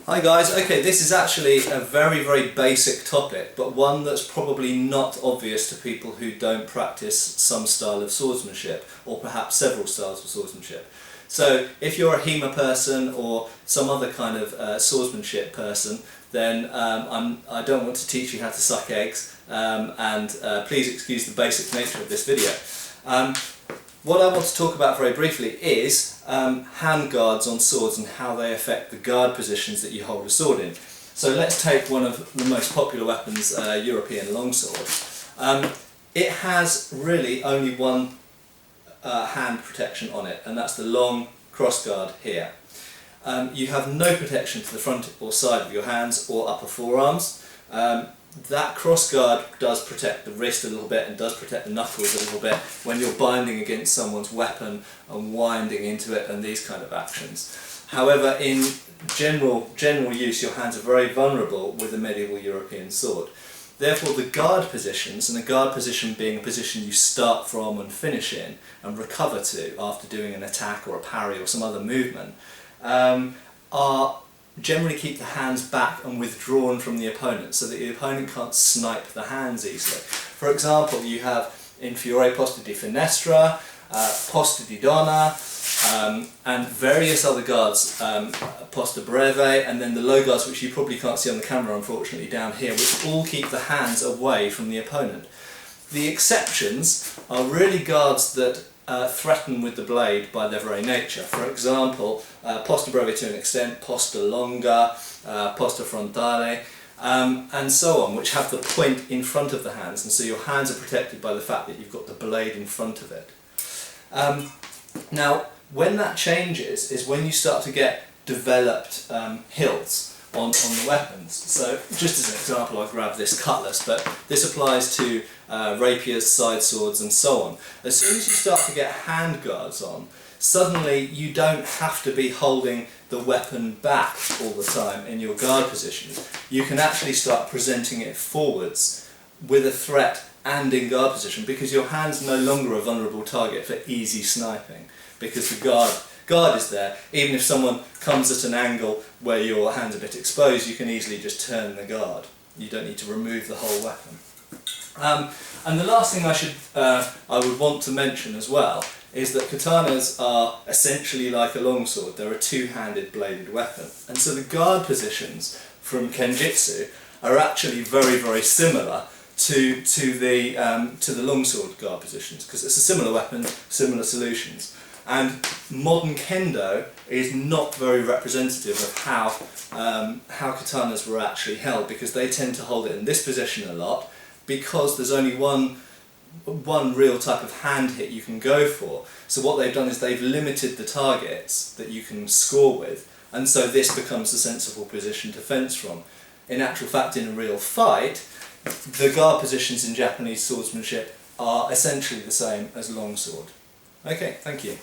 Hi guys, okay, this is actually a very basic topic, but one that's probably not obvious to people who don't practice some style of swordsmanship, or perhaps several styles of swordsmanship. So if you're a HEMA person or some other kind of swordsmanship person, then I don't want to teach you how to suck eggs, and please excuse the basic nature of this video. What I want to talk about very briefly is hand guards on swords and how they affect the guard positions that you hold a sword in. So let's take one of the most popular weapons, European longsword. It has really only one hand protection on it, and that's the long cross guard here. You have no protection to the front or side of your hands or upper forearms. That cross guard does protect the wrist a little bit and does protect the knuckles a little bit when you're binding against someone's weapon and winding into it and these kind of actions. However, in general use, your hands are very vulnerable with a medieval European sword. Therefore, the guard positions, and a guard position being a position you start from and finish in and recover to after doing an attack or a parry or some other movement, are generally keep the hands back and withdrawn from the opponent so that the opponent can't snipe the hands easily. For example, you have Inferiore Posta di Finestra, Posta di Donna, and various other guards, Posta Breve, and then the low guards, which you probably can't see on the camera unfortunately down here, which all keep the hands away from the opponent. The exceptions are really guards that threaten with the blade by their very nature. For example, Posta Breve to an extent, Posta Longa, Posta Frontale, and so on, which have the point in front of the hands, and so your hands are protected by the fact that you've got the blade in front of it. Now, when that changes is when you start to get developed hilts on the weapons. So, just as an example, I've grabbed this cutlass, but this applies to rapiers, side swords and so on. As soon as you start to get hand guards on, suddenly you don't have to be holding the weapon back all the time in your guard position. You can actually start presenting it forwards with a threat and in guard position, because your hand's no longer a vulnerable target for easy sniping, because the guard is there. Even if someone comes at an angle where your hand's a bit exposed, you can easily just turn the guard. You don't need to remove the whole weapon. And the last thing I would want to mention as well is that katanas are essentially like a longsword. They're a two-handed bladed weapon, and so the guard positions from Kenjutsu are actually very similar to the longsword guard positions, because it's a similar weapon, similar solutions. And modern kendo is not very representative of how katanas were actually held, because they tend to hold it in this position a lot, because there's only one real type of hand hit you can go for. So what they've done is they've limited the targets that you can score with, and so this becomes the sensible position to fence from. In actual fact, in a real fight, the guard positions in Japanese swordsmanship are essentially the same as longsword. Okay, thank you.